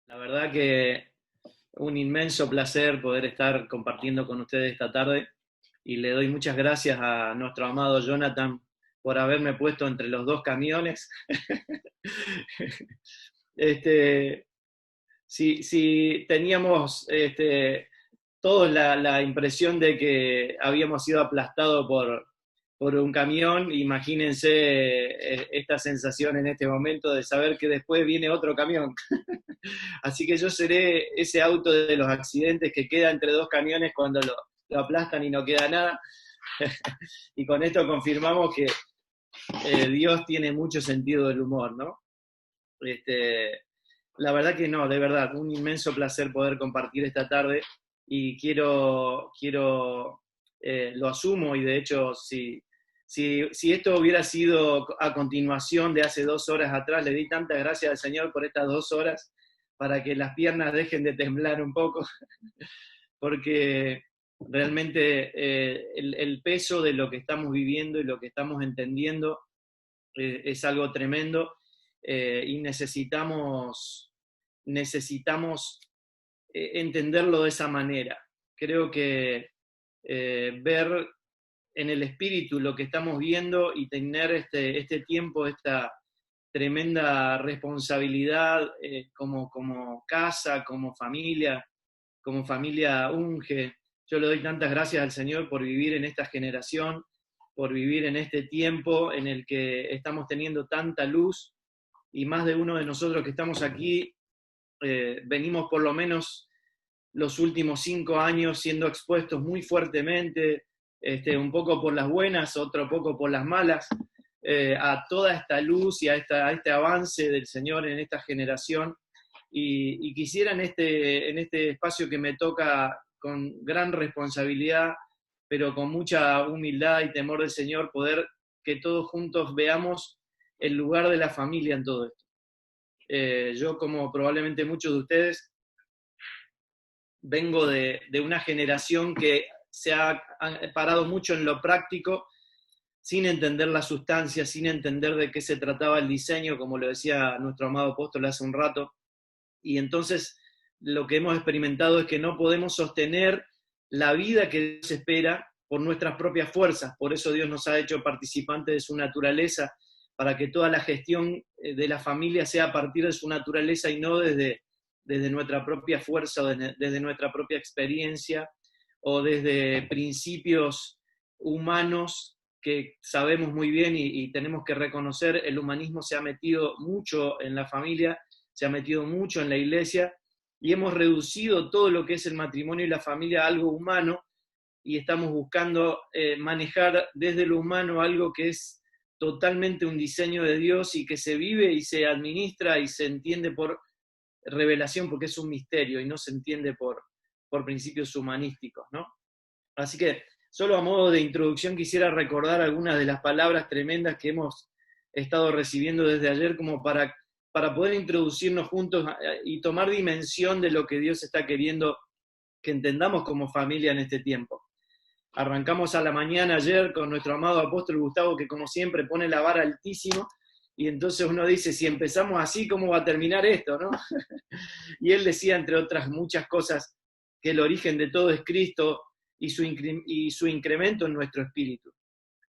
La verdad que un inmenso placer poder estar compartiendo con ustedes esta tarde y le doy muchas gracias a nuestro amado Jonathan por haberme puesto entre los dos camiones. Este, si teníamos todos la impresión de que habíamos sido aplastados por un camión, imagínense esta sensación en este momento de saber que después viene otro camión. Así que yo seré ese auto de los accidentes que queda entre dos camiones cuando lo aplastan y no queda nada. Y con esto confirmamos que Dios tiene mucho sentido del humor, ¿no? Este, la verdad que no, de verdad, un inmenso placer poder compartir esta tarde y lo asumo y de hecho si esto hubiera sido a continuación de hace 2 horas atrás, le di tantas gracias al Señor por estas 2 horas para que las piernas dejen de temblar un poco, porque realmente el peso de lo que estamos viviendo y lo que estamos entendiendo es algo tremendo y necesitamos entenderlo de esa manera. Creo que ver en el espíritu lo que estamos viendo y tener este tiempo, esta tremenda responsabilidad como casa, como familia unge. Yo le doy tantas gracias al Señor por vivir en esta generación, por vivir en este tiempo en el que estamos teniendo tanta luz y más de uno de nosotros que estamos aquí venimos por lo menos los últimos 5 años siendo expuestos muy fuertemente, un poco por las buenas, otro poco por las malas, a toda esta luz y a este avance del Señor en esta generación. Y quisiera en este espacio que me toca con gran responsabilidad, pero con mucha humildad y temor del Señor, poder que todos juntos veamos el lugar de la familia en todo esto. Yo, como probablemente muchos de ustedes, vengo de una generación que se ha parado mucho en lo práctico, sin entender la sustancia, sin entender de qué se trataba el diseño, como lo decía nuestro amado apóstol hace un rato. Y entonces lo que hemos experimentado es que no podemos sostener la vida que Dios espera por nuestras propias fuerzas. Por eso Dios nos ha hecho participantes de su naturaleza, para que toda la gestión de la familia sea a partir de su naturaleza y no desde nuestra propia fuerza o desde nuestra propia experiencia o desde principios humanos que sabemos muy bien y tenemos que reconocer. El humanismo se ha metido mucho en la familia, se ha metido mucho en la iglesia y hemos reducido todo lo que es el matrimonio y la familia a algo humano y estamos buscando manejar desde lo humano algo que es totalmente un diseño de Dios y que se vive y se administra y se entiende por revelación porque es un misterio y no se entiende por principios humanísticos, ¿no? Así que solo a modo de introducción quisiera recordar algunas de las palabras tremendas que hemos estado recibiendo desde ayer como para poder introducirnos juntos y tomar dimensión de lo que Dios está queriendo que entendamos como familia en este tiempo. Arrancamos a la mañana ayer con nuestro amado apóstol Gustavo, que como siempre pone la vara altísimo, y entonces uno dice, si empezamos así, ¿cómo va a terminar esto, no? Y él decía, entre otras muchas cosas, que el origen de todo es Cristo y su incremento en nuestro espíritu.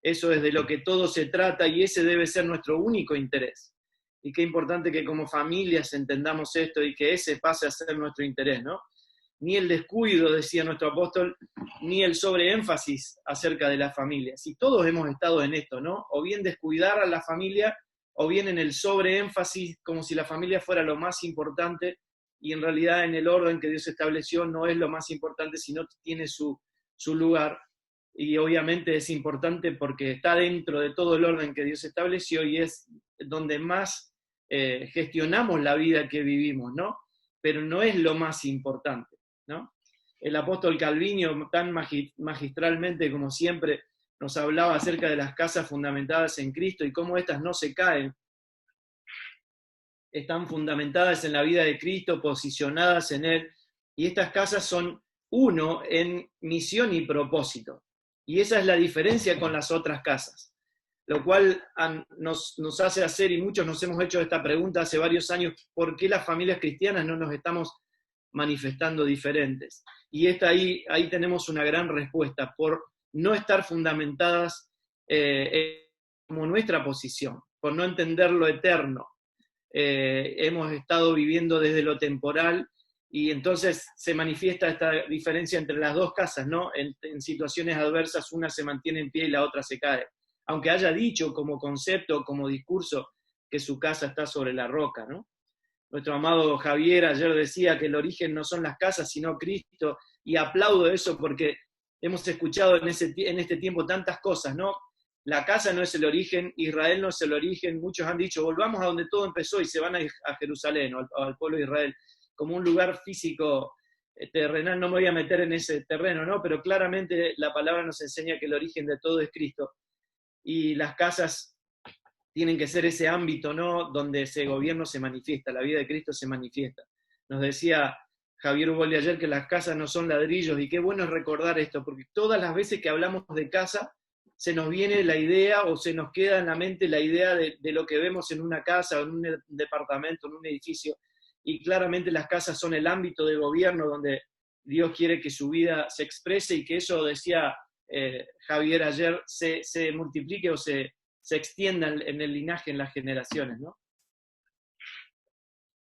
Eso es de lo que todo se trata y ese debe ser nuestro único interés. Y qué importante que como familias entendamos esto y que ese pase a ser nuestro interés, ¿no? Ni el descuido, decía nuestro apóstol, ni el sobreénfasis acerca de la familia. Si todos hemos estado en esto, ¿no? O bien descuidar a la familia, o bien en el sobreénfasis, como si la familia fuera lo más importante, y en realidad en el orden que Dios estableció no es lo más importante, sino tiene su lugar. Y obviamente es importante porque está dentro de todo el orden que Dios estableció y es donde más gestionamos la vida que vivimos, ¿no? Pero no es lo más importante, ¿no? El apóstol Calvino, tan magistralmente como siempre, nos hablaba acerca de las casas fundamentadas en Cristo y cómo éstas no se caen. Están fundamentadas en la vida de Cristo, posicionadas en Él, y estas casas son uno en misión y propósito. Y esa es la diferencia con las otras casas. lo cual nos hace hacer, y muchos nos hemos hecho esta pregunta hace varios años, ¿por qué las familias cristianas no nos estamos manifestando diferentes? Y ahí tenemos una gran respuesta, por no estar fundamentadas como nuestra posición, por no entender lo eterno. Hemos estado viviendo desde lo temporal, y entonces se manifiesta esta diferencia entre las dos casas, ¿no? En situaciones adversas una se mantiene en pie y la otra se cae. Aunque haya dicho como concepto, como discurso, que su casa está sobre la roca, ¿no? Nuestro amado Javier ayer decía que el origen no son las casas, sino Cristo, y aplaudo eso porque hemos escuchado en este tiempo tantas cosas, ¿no? La casa no es el origen, Israel no es el origen, muchos han dicho, volvamos a donde todo empezó y se van a Jerusalén o al pueblo de Israel, como un lugar físico, terrenal. No me voy a meter en ese terreno, ¿no? Pero claramente la palabra nos enseña que el origen de todo es Cristo, y las casas tienen que ser ese ámbito, ¿no?, donde ese gobierno se manifiesta, la vida de Cristo se manifiesta. Nos decía Javier Uboldi ayer que las casas no son ladrillos, y qué bueno es recordar esto, porque todas las veces que hablamos de casa, se nos viene la idea, o se nos queda en la mente la idea de lo que vemos en una casa, o en un departamento, en un edificio, y claramente las casas son el ámbito de gobierno donde Dios quiere que su vida se exprese, y que eso, decía Javier ayer, se multiplique o se extienda en el linaje, en las generaciones, ¿no?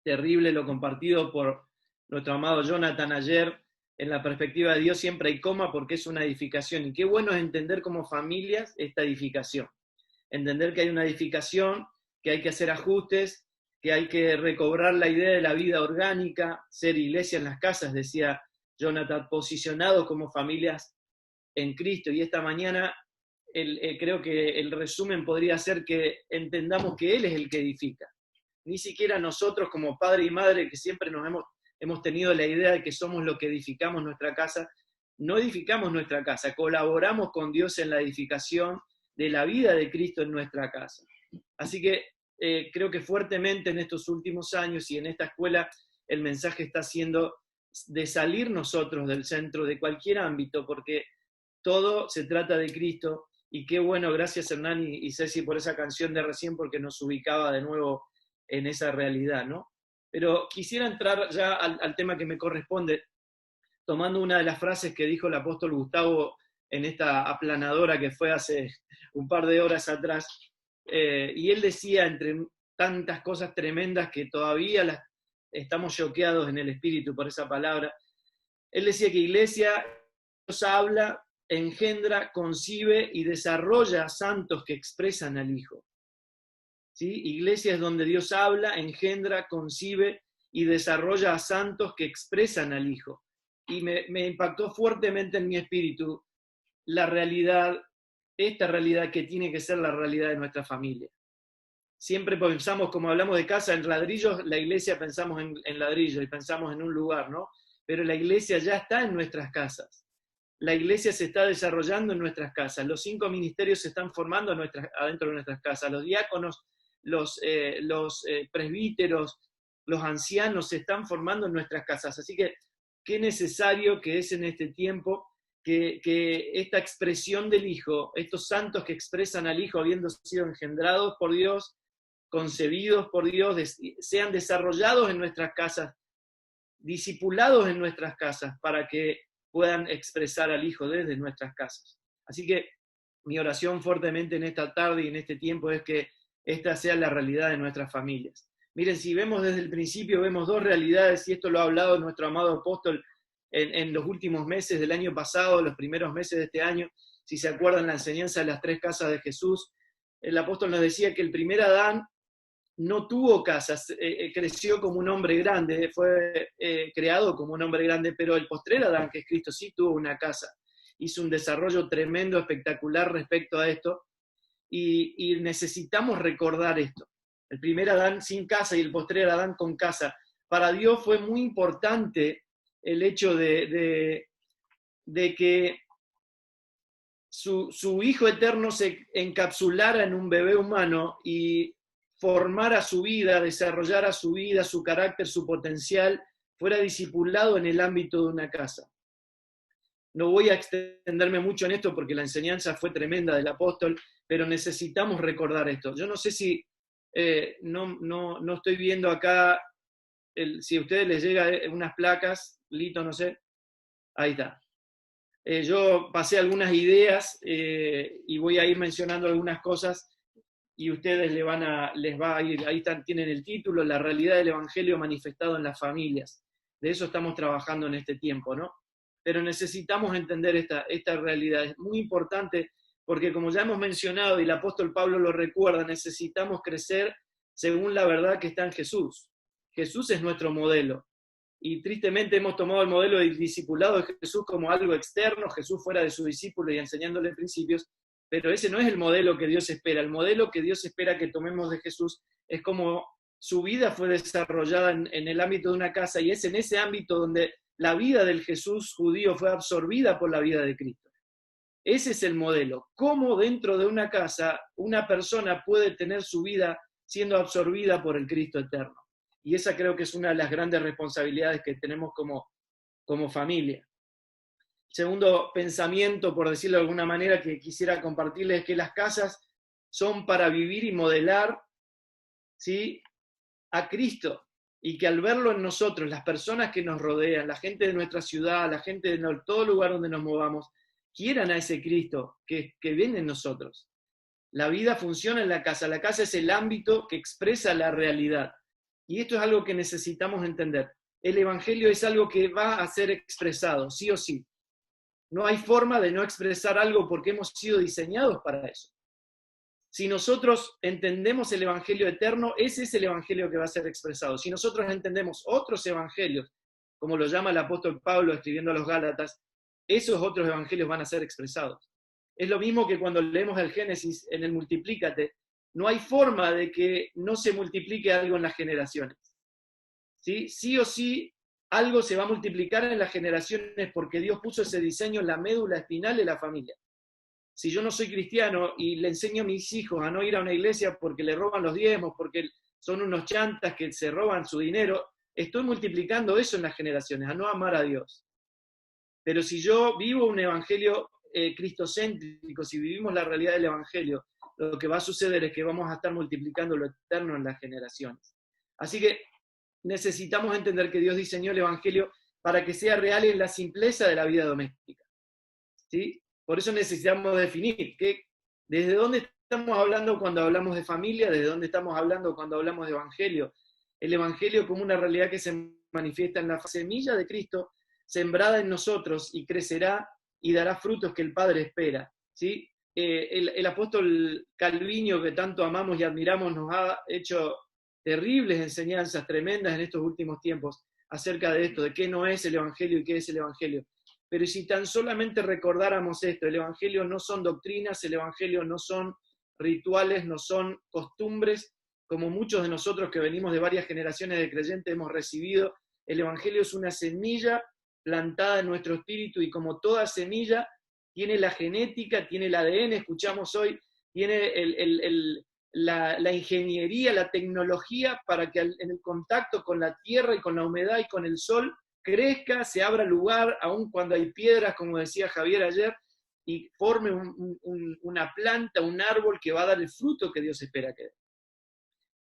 Terrible lo compartido por nuestro amado Jonathan ayer. En la perspectiva de Dios siempre hay coma, porque es una edificación, y qué bueno es entender como familias esta edificación, entender que hay una edificación, que hay que hacer ajustes, que hay que recobrar la idea de la vida orgánica, ser iglesia en las casas, decía Jonathan, posicionados como familias en Cristo. Y esta mañana creo que el resumen podría ser que entendamos que Él es el que edifica. Ni siquiera nosotros como padre y madre, que siempre hemos tenido la idea de que somos lo que edificamos nuestra casa, no edificamos nuestra casa, colaboramos con Dios en la edificación de la vida de Cristo en nuestra casa. Así que creo que fuertemente en estos últimos años y en esta escuela el mensaje está siendo de salir nosotros del centro de cualquier ámbito, porque todo se trata de Cristo. Y qué bueno, gracias Hernán y Ceci por esa canción de recién, porque nos ubicaba de nuevo en esa realidad, ¿no? Pero quisiera entrar ya al tema que me corresponde, tomando una de las frases que dijo el apóstol Gustavo en esta aplanadora que fue hace un par de horas atrás, y él decía, entre tantas cosas tremendas que todavía estamos choqueados en el espíritu por esa palabra, él decía que iglesia, Dios habla, engendra, concibe y desarrolla santos que expresan al Hijo. ¿Sí? Iglesia es donde Dios habla, engendra, concibe y desarrolla a santos que expresan al Hijo. Y me impactó fuertemente en mi espíritu la realidad, esta realidad que tiene que ser la realidad de nuestra familia. Siempre pensamos, como hablamos de casa, en ladrillos, la iglesia pensamos en ladrillos y pensamos en un lugar, ¿no? Pero la iglesia ya está en nuestras casas. La iglesia se está desarrollando en nuestras casas. Los 5 ministerios se están formando adentro de nuestras casas. Los diáconos, los presbíteros, los ancianos se están formando en nuestras casas. Así que qué necesario que es en este tiempo que esta expresión del Hijo, estos santos que expresan al Hijo habiendo sido engendrados por Dios, concebidos por Dios, sean desarrollados en nuestras casas, discipulados en nuestras casas, para que puedan expresar al Hijo desde nuestras casas. Así que mi oración fuertemente en esta tarde y en este tiempo es que esta sea la realidad de nuestras familias. Miren, si vemos desde el principio, vemos 2 realidades, y esto lo ha hablado nuestro amado apóstol en los últimos meses del año pasado, los primeros meses de este año. Si se acuerdan la enseñanza de las 3 casas de Jesús, el apóstol nos decía que el primer Adán no tuvo casas, creció como un hombre grande, fue creado como un hombre grande, pero el postrer Adán, que es Cristo, sí tuvo una casa. Hizo un desarrollo tremendo, espectacular respecto a esto, y necesitamos recordar esto. El primer Adán sin casa y el postrer Adán con casa. Para Dios fue muy importante el hecho de que su Hijo eterno se encapsulara en un bebé humano y formara su vida, desarrollara su vida, su carácter, su potencial, fuera discipulado en el ámbito de una casa. No voy a extenderme mucho en esto porque la enseñanza fue tremenda del apóstol, pero necesitamos recordar esto. Yo no sé si, no estoy viendo acá, si a ustedes les llega unas placas, Lito, no sé, ahí está. Yo pasé algunas ideas y voy a ir mencionando algunas cosas y ustedes les va a ir, ahí están, tienen el título, la realidad del Evangelio manifestado en las familias. De eso estamos trabajando en este tiempo, ¿no? Pero necesitamos entender esta realidad. Es muy importante porque, como ya hemos mencionado y el apóstol Pablo lo recuerda, necesitamos crecer según la verdad que está en Jesús. Jesús es nuestro modelo. Y tristemente hemos tomado el modelo del discipulado de Jesús como algo externo, Jesús fuera de su discípulo y enseñándole principios, pero ese no es el modelo que Dios espera. El modelo que Dios espera que tomemos de Jesús es como su vida fue desarrollada en el ámbito de una casa, y es en ese ámbito donde la vida del Jesús judío fue absorbida por la vida de Cristo. Ese es el modelo. Cómo dentro de una casa una persona puede tener su vida siendo absorbida por el Cristo eterno. Y esa creo que es una de las grandes responsabilidades que tenemos como familia. Segundo pensamiento, por decirlo de alguna manera, que quisiera compartirles, es que las casas son para vivir y modelar, ¿sí?, a Cristo, y que al verlo en nosotros, las personas que nos rodean, la gente de nuestra ciudad, la gente de todo lugar donde nos movamos, quieran a ese Cristo que viene en nosotros. La vida funciona en la casa es el ámbito que expresa la realidad. Y esto es algo que necesitamos entender. El Evangelio es algo que va a ser expresado, sí o sí. No hay forma de no expresar algo porque hemos sido diseñados para eso. Si nosotros entendemos el Evangelio eterno, ese es el Evangelio que va a ser expresado. Si nosotros entendemos otros evangelios, como lo llama el apóstol Pablo escribiendo a los Gálatas, esos otros evangelios van a ser expresados. Es lo mismo que cuando leemos el Génesis en el Multiplícate. No hay forma de que no se multiplique algo en las generaciones. ¿Sí? Sí o sí, algo se va a multiplicar en las generaciones porque Dios puso ese diseño en la médula espinal de la familia. Si yo no soy cristiano y le enseño a mis hijos a no ir a una iglesia porque le roban los diezmos, porque son unos chantas que se roban su dinero, estoy multiplicando eso en las generaciones, a no amar a Dios. Pero si yo vivo un evangelio cristocéntrico, si vivimos la realidad del evangelio, lo que va a suceder es que vamos a estar multiplicando lo eterno en las generaciones. Así que necesitamos entender que Dios diseñó el evangelio para que sea real en la simpleza de la vida doméstica. ¿Sí? Por eso necesitamos definir desde dónde estamos hablando cuando hablamos de familia, desde dónde estamos hablando cuando hablamos de evangelio. El evangelio como una realidad que se manifiesta en la semilla de Cristo, sembrada en nosotros y crecerá y dará frutos que el Padre espera. ¿Sí? El apóstol Calviño, que tanto amamos y admiramos, nos ha hecho terribles enseñanzas tremendas en estos últimos tiempos acerca de esto, de qué no es el evangelio y qué es el evangelio. Pero si tan solamente recordáramos esto, el evangelio no son doctrinas, el evangelio no son rituales, no son costumbres, como muchos de nosotros que venimos de varias generaciones de creyentes hemos recibido. El evangelio es una semilla plantada en nuestro espíritu, y como toda semilla tiene la genética, tiene el ADN, escuchamos hoy, tiene la ingeniería, la tecnología para que en el contacto con la tierra y con la humedad y con el sol crezca, se abra lugar, aun cuando hay piedras, como decía Javier ayer, y forme una planta, un árbol que va a dar el fruto que Dios espera que dé.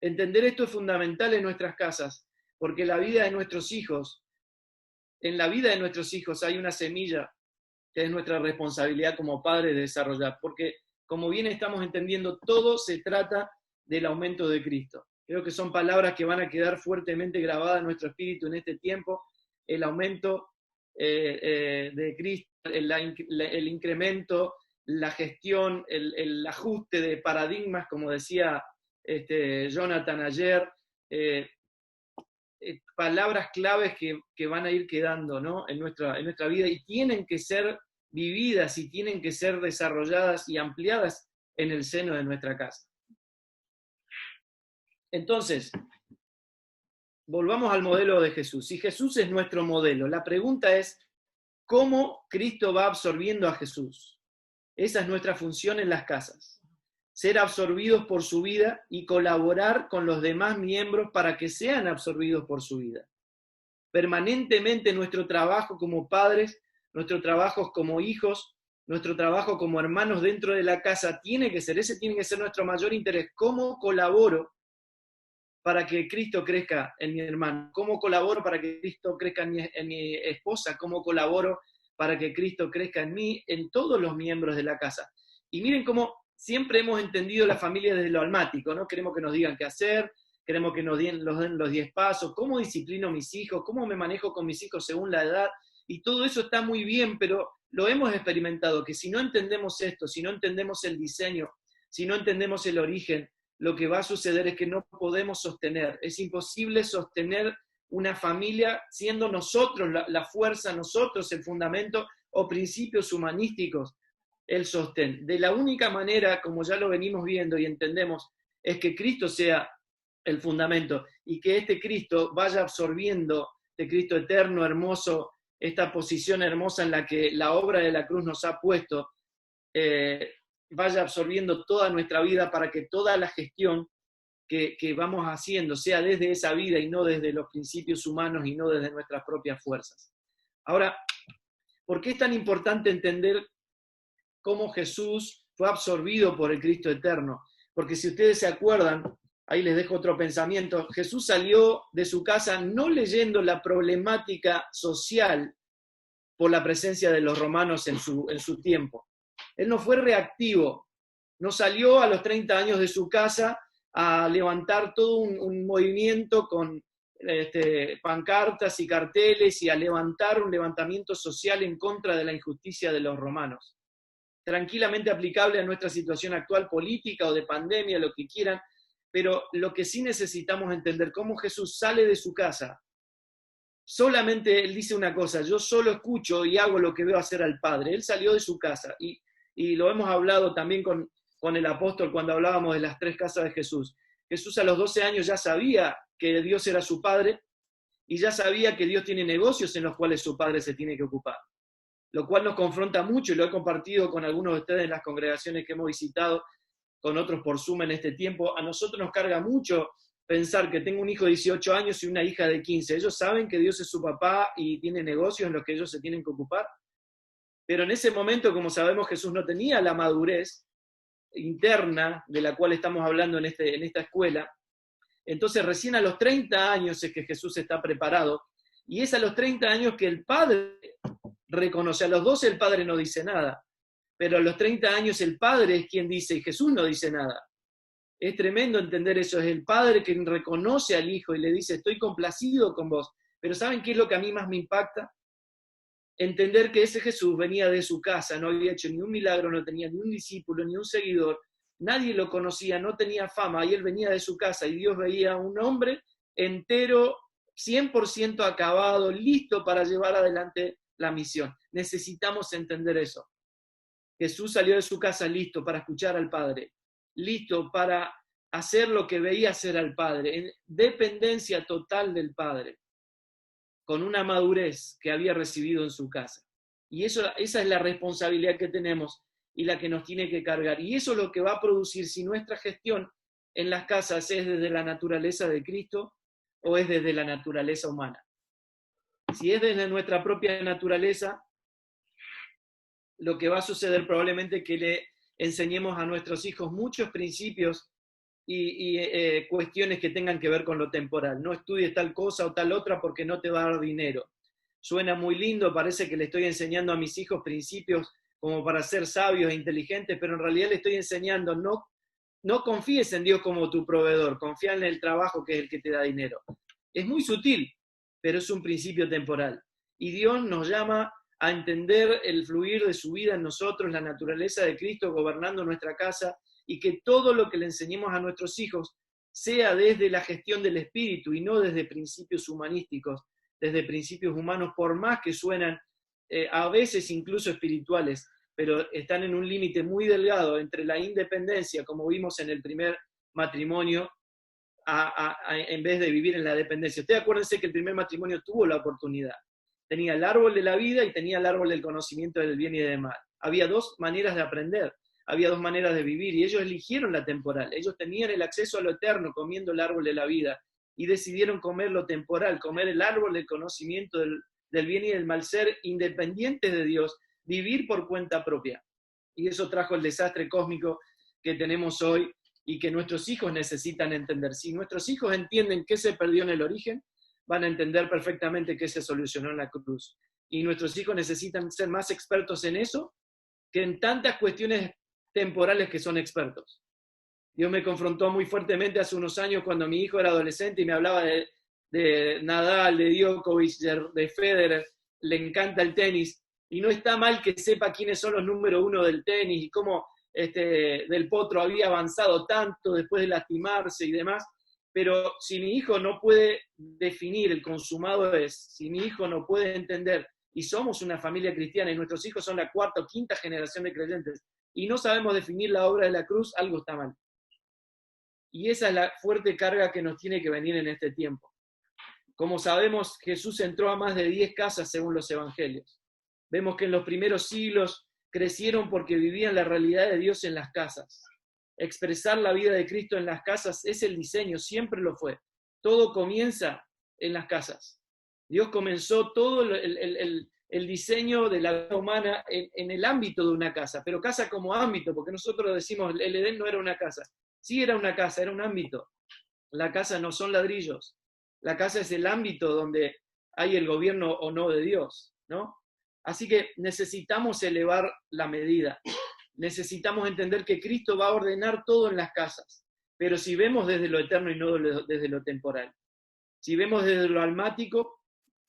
Entender esto es fundamental en nuestras casas, porque la vida de nuestros hijos, en la vida de nuestros hijos hay una semilla que es nuestra responsabilidad como padres de desarrollar, porque como bien estamos entendiendo, todo se trata del aumento de Cristo. Creo que son palabras que van a quedar fuertemente grabadas en nuestro espíritu en este tiempo. El aumento de Cristo, el incremento, la gestión, el ajuste de paradigmas, como decía Jonathan ayer, palabras claves que van a ir quedando, ¿no?, en nuestra vida, y tienen que ser vividas y tienen que ser desarrolladas y ampliadas en el seno de nuestra casa. Entonces, volvamos al modelo de Jesús. Si Jesús es nuestro modelo, la pregunta es, ¿cómo Cristo va absorbiendo a Jesús? Esa es nuestra función en las casas. Ser absorbidos por su vida y colaborar con los demás miembros para que sean absorbidos por su vida. Permanentemente nuestro trabajo como padres nuestro trabajo como hijos, nuestro trabajo como hermanos dentro de la casa ese tiene que ser nuestro mayor interés. ¿Cómo colaboro para que Cristo crezca en mi hermano? ¿Cómo colaboro para que Cristo crezca en mi esposa? ¿Cómo colaboro para que Cristo crezca en mí, en todos los miembros de la casa? Y miren cómo siempre hemos entendido la familia desde lo almático, ¿no? Queremos que nos digan qué hacer, queremos que nos den los 10 pasos, cómo disciplino a mis hijos, cómo me manejo con mis hijos según la edad, y todo eso está muy bien, pero lo hemos experimentado, que si no entendemos esto, si no entendemos el diseño, si no entendemos el origen, lo que va a suceder es que no podemos sostener, es imposible sostener una familia siendo nosotros la fuerza, nosotros el fundamento o principios humanísticos el sostén. De la única manera, como ya lo venimos viendo y entendemos, es que Cristo sea el fundamento y que este Cristo vaya absorbiendo, este Cristo eterno, hermoso, esta posición hermosa en la que la obra de la cruz nos ha puesto, vaya absorbiendo toda nuestra vida para que toda la gestión que vamos haciendo sea desde esa vida y no desde los principios humanos y no desde nuestras propias fuerzas. Ahora, ¿por qué es tan importante entender cómo Jesús fue absorbido por el Cristo eterno? Porque si ustedes se acuerdan, ahí les dejo otro pensamiento, Jesús salió de su casa no leyendo la problemática social por la presencia de los romanos en su tiempo. Él no fue reactivo, no salió a los 30 años de su casa a levantar todo un movimiento con pancartas y carteles y a levantar un levantamiento social en contra de la injusticia de los romanos. Tranquilamente aplicable a nuestra situación actual política o de pandemia, lo que quieran, pero lo que sí necesitamos entender, cómo Jesús sale de su casa, solamente él dice una cosa, yo solo escucho y hago lo que veo hacer al Padre. Él salió de su casa y lo hemos hablado también con el apóstol cuando hablábamos de las 3 casas de Jesús. Jesús a los 12 años ya sabía que Dios era su Padre y ya sabía que Dios tiene negocios en los cuales su Padre se tiene que ocupar, lo cual nos confronta mucho y lo he compartido con algunos de ustedes en las congregaciones que hemos visitado, con otros por Zoom en este tiempo. A nosotros nos carga mucho pensar que tengo un hijo de 18 años y una hija de 15. Ellos saben que Dios es su papá y tiene negocios en los que ellos se tienen que ocupar. Pero en ese momento, como sabemos, Jesús no tenía la madurez interna de la cual estamos hablando en esta escuela. Entonces recién a los 30 años es que Jesús está preparado. Y es a los 30 años que el Padre reconoce. A los 12 el Padre no dice nada. Pero a los 30 años el Padre es quien dice y Jesús no dice nada. Es tremendo entender eso, es el Padre quien reconoce al Hijo y le dice, estoy complacido con vos. Pero ¿saben qué es lo que a mí más me impacta? Entender que ese Jesús venía de su casa, no había hecho ni un milagro, no tenía ni un discípulo, ni un seguidor, nadie lo conocía, no tenía fama, y él venía de su casa, y Dios veía a un hombre entero, 100% acabado, listo para llevar adelante la misión. Necesitamos entender eso. Jesús salió de su casa listo para escuchar al Padre, listo para hacer lo que veía hacer al Padre, en dependencia total del Padre, con una madurez que había recibido en su casa. Y esa es la responsabilidad que tenemos y la que nos tiene que cargar. Y eso es lo que va a producir si nuestra gestión en las casas es desde la naturaleza de Cristo o es desde la naturaleza humana. Si es desde nuestra propia naturaleza, lo que va a suceder probablemente es que le enseñemos a nuestros hijos muchos principios y cuestiones que tengan que ver con lo temporal. No estudies tal cosa o tal otra porque no te va a dar dinero. Suena muy lindo, parece que le estoy enseñando a mis hijos principios como para ser sabios e inteligentes, pero en realidad le estoy enseñando, no confíes en Dios como tu proveedor, confía en el trabajo que es el que te da dinero. Es muy sutil, pero es un principio temporal. Y Dios nos llama a entender el fluir de su vida en nosotros, la naturaleza de Cristo gobernando nuestra casa, y que todo lo que le enseñemos a nuestros hijos sea desde la gestión del espíritu y no desde principios humanísticos, desde principios humanos, por más que suenan a veces incluso espirituales, pero están en un límite muy delgado entre la independencia, como vimos en el primer matrimonio, en vez de vivir en la dependencia. Ustedes acuérdense que el primer matrimonio tuvo la oportunidad. Tenía el árbol de la vida y tenía el árbol del conocimiento del bien y del mal. Había 2 maneras de aprender, había 2 maneras de vivir, y ellos eligieron la temporal. Ellos tenían el acceso a lo eterno comiendo el árbol de la vida, y decidieron comer lo temporal, comer el árbol del conocimiento del bien y del mal, ser independientes de Dios, vivir por cuenta propia. Y eso trajo el desastre cósmico que tenemos hoy y que nuestros hijos necesitan entender. Si nuestros hijos entienden qué se perdió en el origen, van a entender perfectamente qué se solucionó en la cruz. Y nuestros hijos necesitan ser más expertos en eso que en tantas cuestiones temporales que son expertos. Dios me confrontó muy fuertemente hace unos años cuando mi hijo era adolescente y me hablaba de Nadal, de Djokovic, de Federer, le encanta el tenis, y no está mal que sepa quiénes son los número uno del tenis y cómo Del Potro había avanzado tanto después de lastimarse y demás, pero si mi hijo no puede definir el consumado si mi hijo no puede entender, y somos una familia cristiana y nuestros hijos son la cuarta o quinta generación de creyentes, y no sabemos definir la obra de la cruz, algo está mal. Y esa es la fuerte carga que nos tiene que venir en este tiempo. Como sabemos, Jesús entró a más de 10 casas según los evangelios. Vemos que en los primeros siglos crecieron porque vivían la realidad de Dios en las casas. Expresar la vida de Cristo en las casas es el diseño, siempre lo fue. Todo comienza en las casas. Dios comenzó todo el diseño de la vida humana en el ámbito de una casa, pero casa como ámbito, porque nosotros decimos el Edén no era una casa. Sí era una casa, era un ámbito. La casa no son ladrillos. La casa es el ámbito donde hay el gobierno o no de Dios, ¿no? Así que necesitamos elevar la medida. Necesitamos entender que Cristo va a ordenar todo en las casas. Pero si vemos desde lo eterno y no desde lo temporal, si vemos desde lo almático,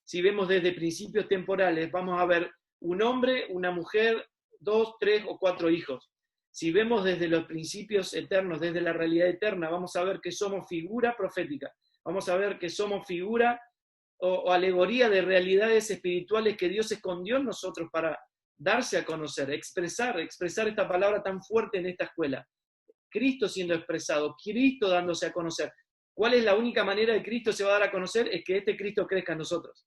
si vemos desde principios temporales, vamos a ver un hombre, una mujer, 2, 3 o 4 hijos. Si vemos desde los principios eternos, desde la realidad eterna, vamos a ver que somos figura profética. Vamos a ver que somos figura o alegoría de realidades espirituales que Dios escondió en nosotros para darse a conocer, expresar esta palabra tan fuerte en esta escuela. Cristo siendo expresado, Cristo dándose a conocer. ¿Cuál es la única manera de Cristo se va a dar a conocer? Es que este Cristo crezca en nosotros.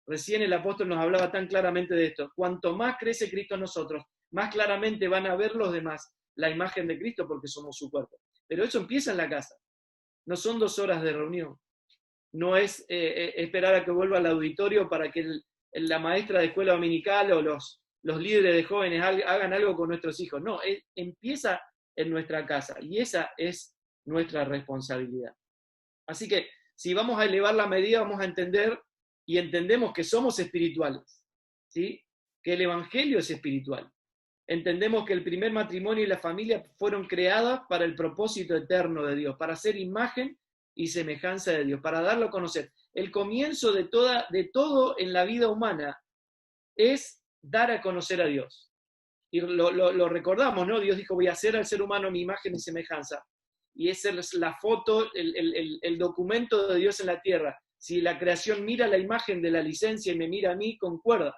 Recién el apóstol nos hablaba tan claramente de esto. Cuanto más crece Cristo en nosotros, más claramente van a ver los demás la imagen de Cristo porque somos su cuerpo. Pero eso empieza en la casa. No son 2 horas de reunión. No es esperar a que vuelva al auditorio para que la maestra de escuela dominical o los líderes de jóvenes hagan algo con nuestros hijos. No, empieza en nuestra casa y esa es nuestra responsabilidad. Así que si vamos a elevar la medida, vamos a entender y entendemos que somos espirituales, ¿sí? Que el evangelio es espiritual. Entendemos que el primer matrimonio y la familia fueron creadas para el propósito eterno de Dios, para ser imagen y semejanza de Dios, para darlo a conocer. El comienzo de todo en la vida humana es dar a conocer a Dios. Y lo recordamos, ¿no? Dios dijo, voy a hacer al ser humano mi imagen y semejanza. Y esa es la foto, el documento de Dios en la tierra. Si la creación mira la imagen de la licencia y me mira a mí, concuerda.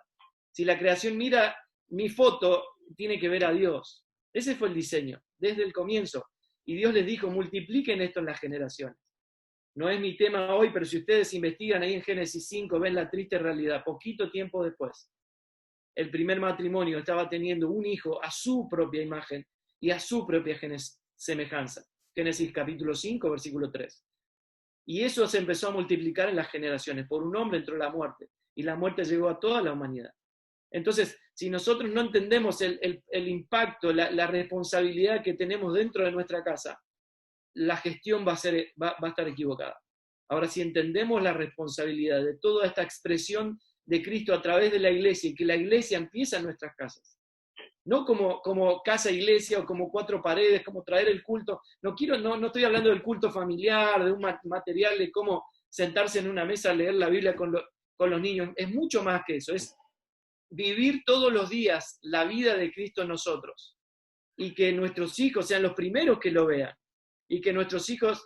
Si la creación mira mi foto, tiene que ver a Dios. Ese fue el diseño, desde el comienzo. Y Dios les dijo, multipliquen esto en las generaciones. No es mi tema hoy, pero si ustedes investigan ahí en Génesis 5, ven la triste realidad. Poquito tiempo después, el primer matrimonio estaba teniendo un hijo a su propia imagen y a su propia semejanza. Génesis capítulo 5, versículo 3. Y eso se empezó a multiplicar en las generaciones. Por un hombre entró la muerte, y la muerte llegó a toda la humanidad. Entonces, si nosotros no entendemos el impacto, la responsabilidad que tenemos dentro de nuestra casa, la gestión va a estar equivocada. Ahora, si entendemos la responsabilidad de toda esta expresión de Cristo a través de la iglesia, y que la iglesia empieza en nuestras casas, no como casa-iglesia o como 4 paredes, como traer el culto. No estoy hablando del culto familiar, de un material de cómo sentarse en una mesa a leer la Biblia con los niños. Es mucho más que eso, es vivir todos los días la vida de Cristo en nosotros y que nuestros hijos sean los primeros que lo vean y que en nuestros hijos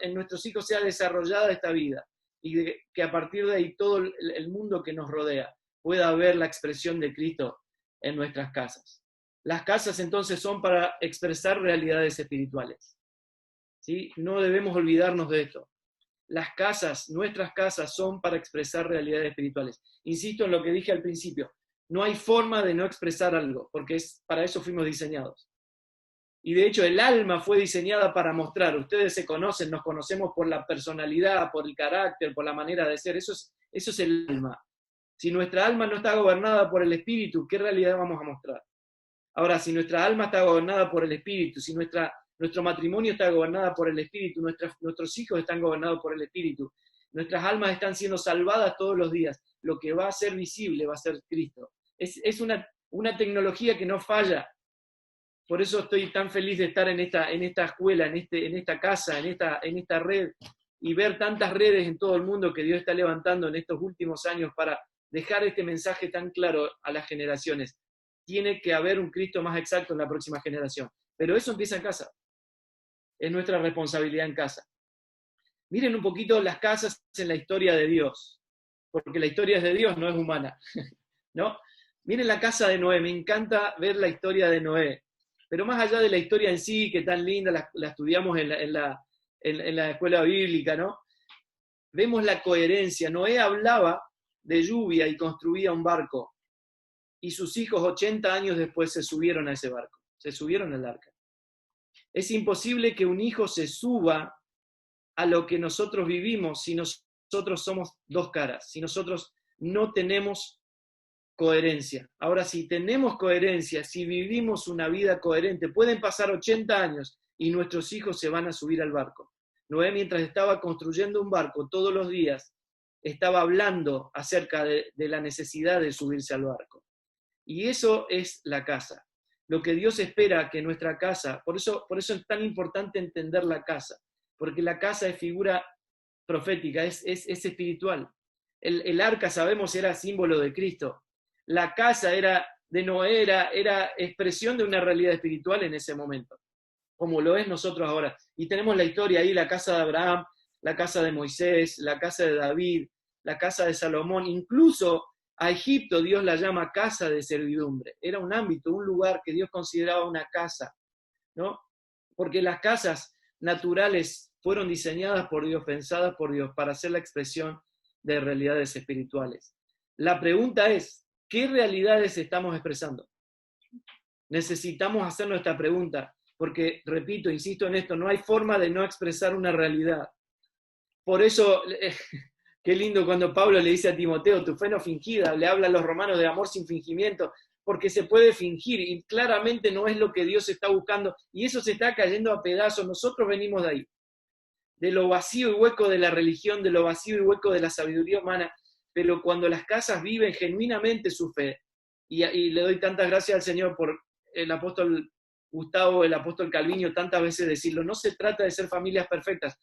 sea desarrollada esta vida y que a partir de ahí todo el mundo que nos rodea pueda ver la expresión de Cristo en nuestras casas. Las casas entonces son para expresar realidades espirituales, ¿sí? No debemos olvidarnos de esto. Nuestras casas son para expresar realidades espirituales. Insisto en lo que dije al principio. No hay forma de no expresar algo, porque para eso fuimos diseñados. Y de hecho el alma fue diseñada para mostrar. Ustedes se conocen, nos conocemos por la personalidad, por el carácter, por la manera de ser. Eso es el alma. Si nuestra alma no está gobernada por el Espíritu, ¿qué realidad vamos a mostrar? Ahora, si nuestra alma está gobernada por el Espíritu, si nuestro matrimonio está gobernado por el Espíritu, nuestros hijos están gobernados por el Espíritu, nuestras almas están siendo salvadas todos los días, lo que va a ser visible va a ser Cristo. Es una tecnología que no falla. Por eso estoy tan feliz de estar en esta escuela, en esta casa, en esta red, y ver tantas redes en todo el mundo que Dios está levantando en estos últimos años para dejar este mensaje tan claro a las generaciones. Tiene que haber un Cristo más exacto en la próxima generación. Pero eso empieza en casa. Es nuestra responsabilidad en casa. Miren un poquito las casas en la historia de Dios, porque la historia es de Dios, no es humana, ¿no? Miren la casa de Noé, me encanta ver la historia de Noé, pero más allá de la historia en sí, que tan linda, la estudiamos en la escuela bíblica, ¿no? Vemos la coherencia. Noé hablaba de lluvia y construía un barco, y sus hijos 80 años después se subieron a ese barco, se subieron al arca. Es imposible que un hijo se suba a lo que nosotros vivimos si nosotros somos dos caras, si nosotros no tenemos coherencia. Ahora, si tenemos coherencia, si vivimos una vida coherente, pueden pasar 80 años y nuestros hijos se van a subir al barco. Noé, mientras estaba construyendo un barco todos los días, estaba hablando acerca de la necesidad de subirse al barco. Y eso es la casa. Lo que Dios espera que nuestra casa, por eso es tan importante entender la casa, porque la casa es figura profética, es espiritual. El arca, sabemos, era símbolo de Cristo. La casa de Noé era expresión de una realidad espiritual en ese momento, como lo es nosotros ahora. Y tenemos la historia ahí, la casa de Abraham, la casa de Moisés, la casa de David, la casa de Salomón, incluso a Egipto Dios la llama casa de servidumbre. Era un ámbito, un lugar que Dios consideraba una casa, ¿no? Porque las casas naturales fueron diseñadas por Dios, pensadas por Dios, para ser la expresión de realidades espirituales. La pregunta es, ¿qué realidades estamos expresando? Necesitamos hacer nuestra pregunta, porque, repito, insisto en esto, no hay forma de no expresar una realidad. Por eso, qué lindo cuando Pablo le dice a Timoteo, tu fe no fingida, le habla a los romanos de amor sin fingimiento, porque se puede fingir y claramente no es lo que Dios está buscando, y eso se está cayendo a pedazos. Nosotros venimos de ahí, de lo vacío y hueco de la religión, de lo vacío y hueco de la sabiduría humana, pero cuando las casas viven genuinamente su fe, y le doy tantas gracias al Señor por el apóstol Gustavo, el apóstol Calviño, tantas veces decirlo, no se trata de ser familias perfectas,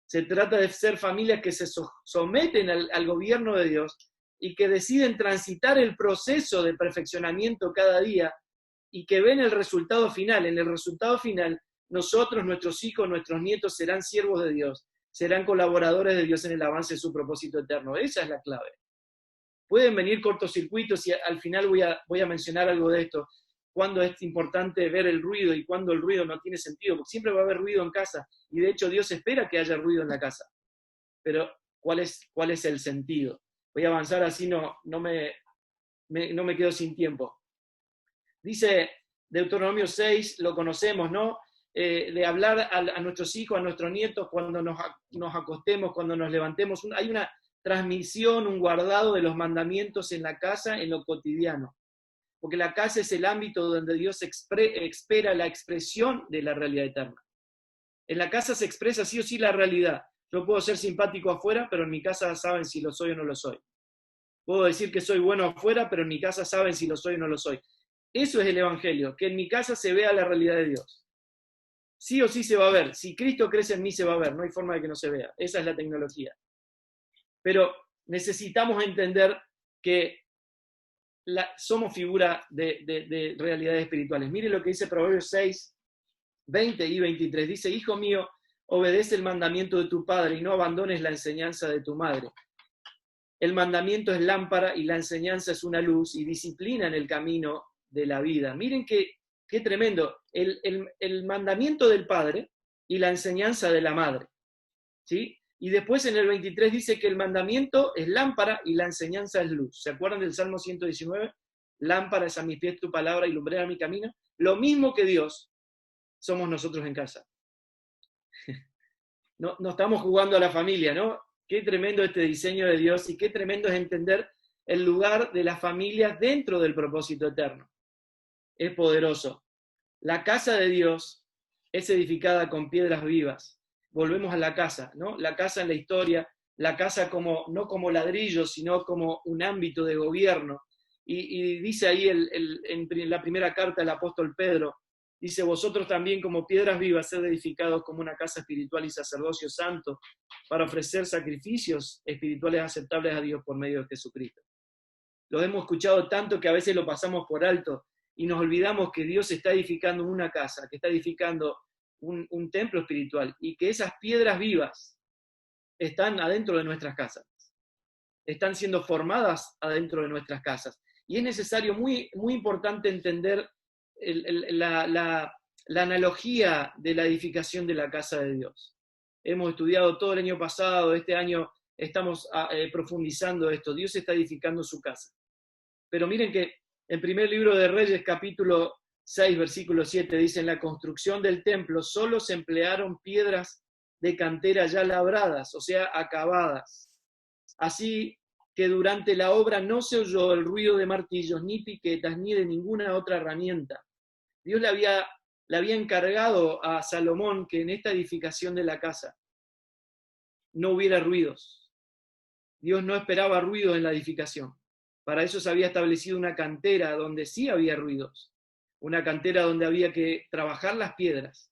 se trata de ser familias que se someten al gobierno de Dios y que deciden transitar el proceso de perfeccionamiento cada día y que ven el resultado final. En el resultado final, nosotros, nuestros hijos, nuestros nietos serán siervos de Dios, serán colaboradores de Dios en el avance de su propósito eterno. Esa es la clave. Pueden venir cortocircuitos y al final voy a mencionar algo de esto, cuándo es importante ver el ruido y cuándo el ruido no tiene sentido, porque siempre va a haber ruido en casa, y de hecho Dios espera que haya ruido en la casa. Pero, ¿cuál es el sentido? Voy a avanzar así, no me quedo sin tiempo. Dice Deuteronomio 6, lo conocemos, ¿no? De hablar a nuestros hijos, a nuestros nietos, cuando nos acostemos, cuando nos levantemos. Hay una transmisión, un guardado de los mandamientos en la casa, en lo cotidiano. Porque la casa es el ámbito donde Dios espera la expresión de la realidad eterna. En la casa se expresa sí o sí la realidad. Yo puedo ser simpático afuera, pero en mi casa saben si lo soy o no lo soy. Puedo decir que soy bueno afuera, pero en mi casa saben si lo soy o no lo soy. Eso es el Evangelio, que en mi casa se vea la realidad de Dios. Sí o sí se va a ver. Si Cristo crece en mí, se va a ver. No hay forma de que no se vea. Esa es la tecnología. Pero necesitamos entender que somos figura de realidades espirituales. Mire lo que dice Proverbios 6, 20 y 23. Dice, hijo mío, obedece el mandamiento de tu padre y no abandones la enseñanza de tu madre. El mandamiento es lámpara y la enseñanza es una luz y disciplina en el camino de la vida. Miren qué tremendo. El mandamiento del padre y la enseñanza de la madre. ¿Sí? Y después en el 23 dice que el mandamiento es lámpara y la enseñanza es luz. ¿Se acuerdan del Salmo 119? Lámpara es a mis pies tu palabra y lumbrera mi camino. Lo mismo que Dios, somos nosotros en casa. No estamos jugando a la familia, ¿no? Qué tremendo este diseño de Dios y qué tremendo es entender el lugar de las familias dentro del propósito eterno. Es poderoso. La casa de Dios es edificada con piedras vivas. Volvemos a la casa, ¿no? La casa en la historia, la casa no como ladrillo, sino como un ámbito de gobierno. Y dice ahí en la primera carta del apóstol Pedro, dice, vosotros también como piedras vivas sed edificados como una casa espiritual y sacerdocio santo para ofrecer sacrificios espirituales aceptables a Dios por medio de Jesucristo. Lo hemos escuchado tanto que a veces lo pasamos por alto y nos olvidamos que Dios está edificando una casa, que está edificando un templo espiritual y que esas piedras vivas están adentro de nuestras casas, están siendo formadas adentro de nuestras casas. Y es necesario, muy, muy importante entender la analogía de la edificación de la casa de Dios. Hemos estudiado todo el año pasado, este año estamos profundizando esto. Dios está edificando su casa. Pero miren que en primer libro de Reyes, capítulo 6, versículo 7, dice, en la construcción del templo solo se emplearon piedras de cantera ya labradas, o sea, acabadas. Así que durante la obra no se oyó el ruido de martillos, ni piquetas, ni de ninguna otra herramienta. Dios le había encargado a Salomón que en esta edificación de la casa no hubiera ruidos. Dios no esperaba ruidos en la edificación. Para eso se había establecido una cantera donde sí había ruidos. Una cantera donde había que trabajar las piedras.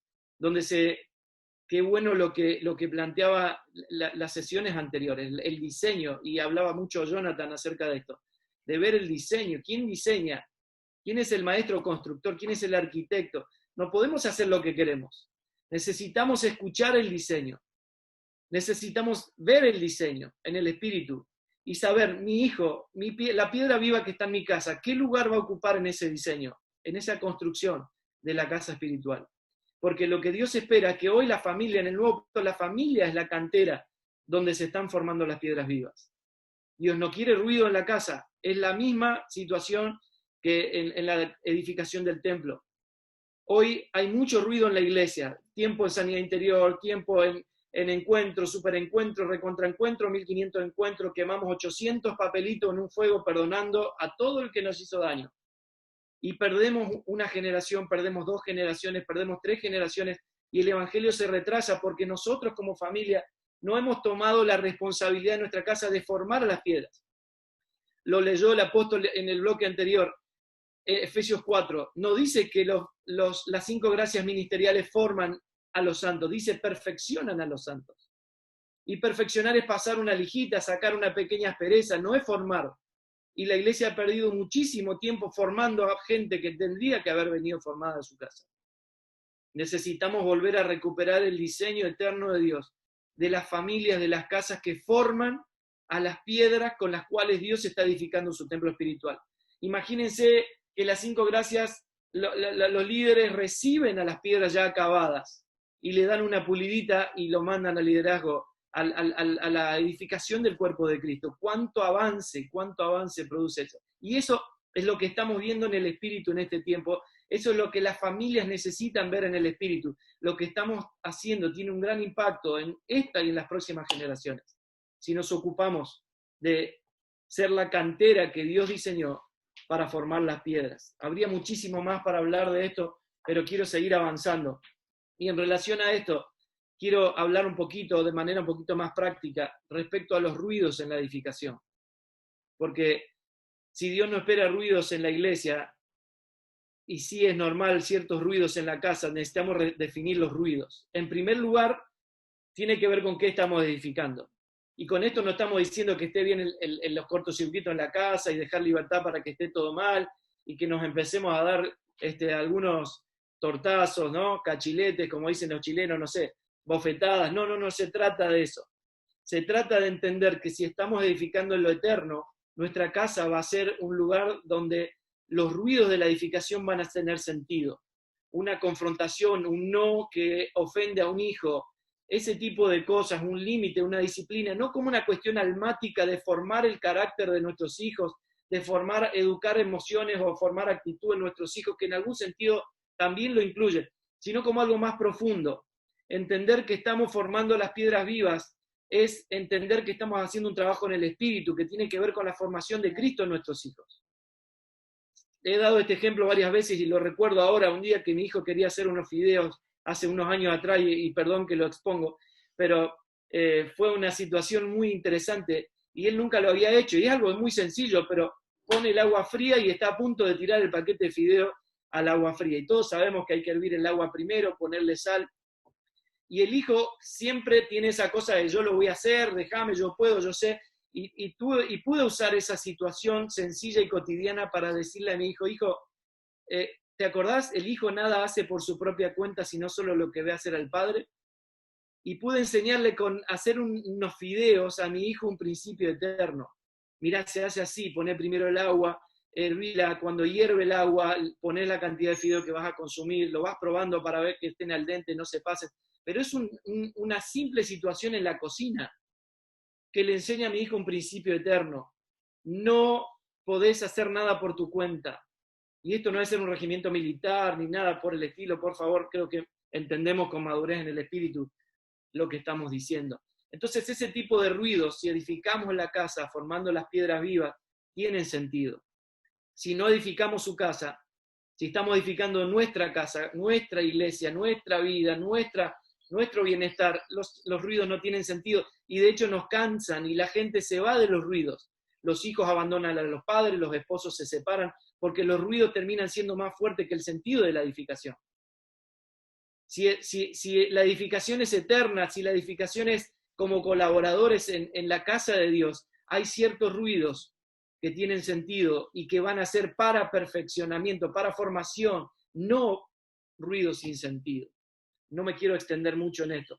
Qué bueno lo que planteaba las sesiones anteriores, el diseño, y hablaba mucho Jonathan acerca de esto, de ver el diseño. ¿Quién diseña? ¿Quién es el maestro constructor? ¿Quién es el arquitecto? No podemos hacer lo que queremos. Necesitamos escuchar el diseño. Necesitamos ver el diseño en el espíritu y saber, mi hijo, la piedra viva que está en mi casa, ¿qué lugar va a ocupar en ese diseño, en esa construcción de la casa espiritual? Porque lo que Dios espera es que hoy la familia, en el Nuevo Pacto, la familia es la cantera donde se están formando las piedras vivas. Dios no quiere ruido en la casa. Es la misma situación que en la edificación del templo. Hoy hay mucho ruido en la iglesia. Tiempo de sanidad interior, tiempo en encuentro, superencuentro, recontraencuentro, 1500 encuentros, quemamos 800 papelitos en un fuego perdonando a todo el que nos hizo daño. Y perdemos una generación, perdemos 2 generaciones, perdemos 3 generaciones, y el Evangelio se retrasa porque nosotros como familia no hemos tomado la responsabilidad en nuestra casa de formar a las piedras. Lo leyó el apóstol en el bloque anterior, Efesios 4. No dice que las 5 gracias ministeriales forman a los santos, dice perfeccionan a los santos. Y perfeccionar es pasar una lijita, sacar una pequeña aspereza, no es formar. Y la iglesia ha perdido muchísimo tiempo formando a gente que tendría que haber venido formada a su casa. Necesitamos volver a recuperar el diseño eterno de Dios, de las familias, de las casas que forman a las piedras con las cuales Dios está edificando su templo espiritual. Imagínense que las 5 gracias, los líderes reciben a las piedras ya acabadas y le dan una pulidita y lo mandan al liderazgo, a la edificación del cuerpo de Cristo. Cuánto avance produce eso. Y eso es lo que estamos viendo en el Espíritu en este tiempo. Eso es lo que las familias necesitan ver en el Espíritu. Lo que estamos haciendo tiene un gran impacto en esta y en las próximas generaciones. Si nos ocupamos de ser la cantera que Dios diseñó para formar las piedras. Habría muchísimo más para hablar de esto, pero quiero seguir avanzando. Y en relación a esto, quiero hablar un poquito, de manera un poquito más práctica, respecto a los ruidos en la edificación. Porque si Dios no espera ruidos en la iglesia, y sí es normal ciertos ruidos en la casa, necesitamos definir los ruidos. En primer lugar, tiene que ver con qué estamos edificando. Y con esto no estamos diciendo que esté bien los cortocircuitos en la casa y dejar libertad para que esté todo mal, y que nos empecemos a dar algunos tortazos, ¿no? Cachiletes, como dicen los chilenos, no sé, bofetadas. No se trata de eso. Se trata de entender que si estamos edificando en lo eterno, nuestra casa va a ser un lugar donde los ruidos de la edificación van a tener sentido. Una confrontación, un no que ofende a un hijo, ese tipo de cosas, un límite, una disciplina, no como una cuestión almática de formar el carácter de nuestros hijos, de educar emociones o formar actitud en nuestros hijos, que en algún sentido también lo incluye, sino como algo más profundo. Entender que estamos formando las piedras vivas es entender que estamos haciendo un trabajo en el espíritu, que tiene que ver con la formación de Cristo en nuestros hijos. He dado este ejemplo varias veces y lo recuerdo ahora, un día que mi hijo quería hacer unos fideos hace unos años atrás, y perdón que lo expongo, pero fue una situación muy interesante y él nunca lo había hecho, y es algo muy sencillo, pero pone el agua fría y está a punto de tirar el paquete de fideo al agua fría, y todos sabemos que hay que hervir el agua primero, ponerle sal, y el hijo siempre tiene esa cosa de yo lo voy a hacer, déjame, yo puedo, yo sé, y pude usar esa situación sencilla y cotidiana para decirle a mi hijo, ¿te acordás? El hijo nada hace por su propia cuenta, sino solo lo que ve hacer al padre. Y pude enseñarle con hacer unos fideos a mi hijo un principio eterno. Mirá, se hace así, poné primero el agua, hervila, cuando hierve el agua, ponés la cantidad de fideo que vas a consumir, lo vas probando para ver que estén al dente, no se pasen. Pero es una simple situación en la cocina que le enseña a mi hijo un principio eterno. No podés hacer nada por tu cuenta. Y esto no es ser un regimiento militar ni nada por el estilo, por favor, creo que entendemos con madurez en el espíritu lo que estamos diciendo. Entonces ese tipo de ruidos, si edificamos la casa formando las piedras vivas, tienen sentido. Si no edificamos su casa, si estamos edificando nuestra casa, nuestra iglesia, nuestra vida, nuestro bienestar, los ruidos no tienen sentido y de hecho nos cansan y la gente se va de los ruidos. Los hijos abandonan a los padres, los esposos se separan, porque los ruidos terminan siendo más fuertes que el sentido de la edificación. Si la edificación es eterna, si la edificación es como colaboradores en la casa de Dios, hay ciertos ruidos que tienen sentido y que van a ser para perfeccionamiento, para formación, no ruidos sin sentido. No me quiero extender mucho en esto,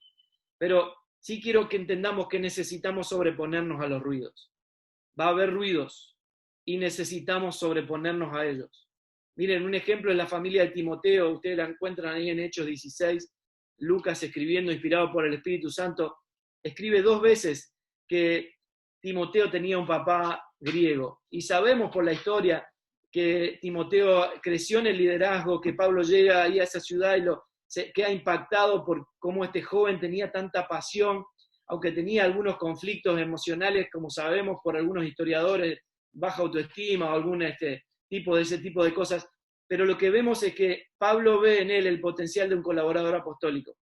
pero sí quiero que entendamos que necesitamos sobreponernos a los ruidos. Va a haber ruidos y necesitamos sobreponernos a ellos. Miren, un ejemplo es la familia de Timoteo, ustedes la encuentran ahí en Hechos 16, Lucas escribiendo, inspirado por el Espíritu Santo, escribe 2 veces que Timoteo tenía un papá griego. Y sabemos por la historia que Timoteo creció en el liderazgo, que Pablo llega ahí a esa ciudad y se queda impactado por cómo este joven tenía tanta pasión, aunque tenía algunos conflictos emocionales, como sabemos por algunos historiadores, baja autoestima o algún ese tipo de cosas, pero lo que vemos es que Pablo ve en él el potencial de un colaborador apostólico.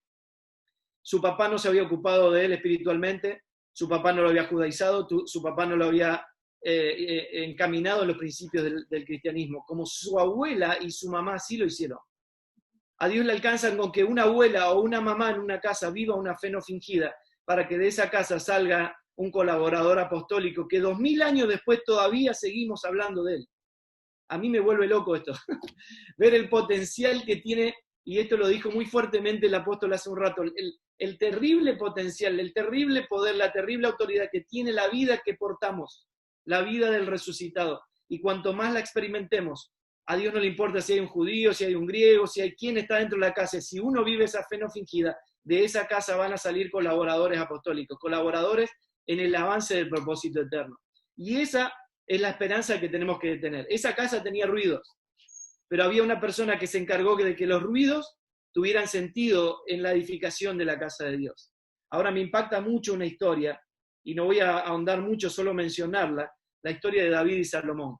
Su papá no se había ocupado de él espiritualmente, su papá no lo había judaizado, su papá no lo había encaminado en los principios del cristianismo, como su abuela y su mamá sí lo hicieron. A Dios le alcanzan con que una abuela o una mamá en una casa viva una fe no fingida, para que de esa casa salga un colaborador apostólico, que 2000 años después todavía seguimos hablando de él. A mí me vuelve loco esto, ver el potencial que tiene, y esto lo dijo muy fuertemente el apóstol hace un rato, el terrible potencial, el terrible poder, la terrible autoridad que tiene la vida que portamos, la vida del resucitado. Y cuanto más la experimentemos, a Dios no le importa si hay un judío, si hay un griego, si hay quien está dentro de la casa, si uno vive esa fe no fingida, de esa casa van a salir colaboradores apostólicos, colaboradores en el avance del propósito eterno. Y esa es la esperanza que tenemos que tener. Esa casa tenía ruidos, pero había una persona que se encargó de que los ruidos tuvieran sentido en la edificación de la casa de Dios. Ahora me impacta mucho una historia, y no voy a ahondar mucho, solo mencionarla, la historia de David y Salomón.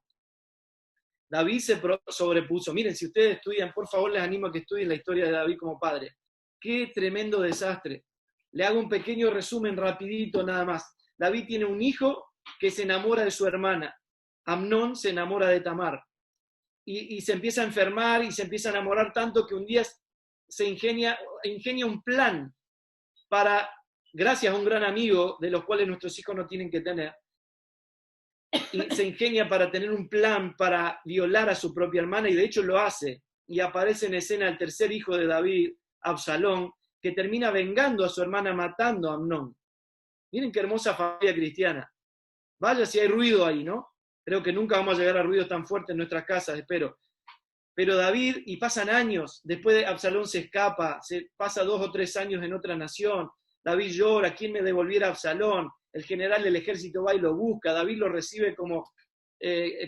David se sobrepuso. Miren, si ustedes estudian, por favor les animo a que estudien la historia de David como padre. Qué tremendo desastre. Le hago un pequeño resumen rapidito nada más. David tiene un hijo que se enamora de su hermana. Amnón se enamora de Tamar. Y se empieza a enfermar y se empieza a enamorar tanto que un día se ingenia un plan para, gracias a un gran amigo, de los cuales nuestros hijos no tienen que tener, y se ingenia para tener un plan para violar a su propia hermana, y de hecho lo hace, y aparece en escena el tercer hijo de David, Absalón, que termina vengando a su hermana matando a Amnón. Miren qué hermosa familia cristiana. Vaya si hay ruido ahí, ¿no? Creo que nunca vamos a llegar a ruidos tan fuertes en nuestras casas, espero. Pero David, y pasan años, después de Absalón se escapa, se pasa 2 o 3 años en otra nación, David llora, ¿quién me devolviera a Absalón? El general del ejército va y lo busca, David lo recibe como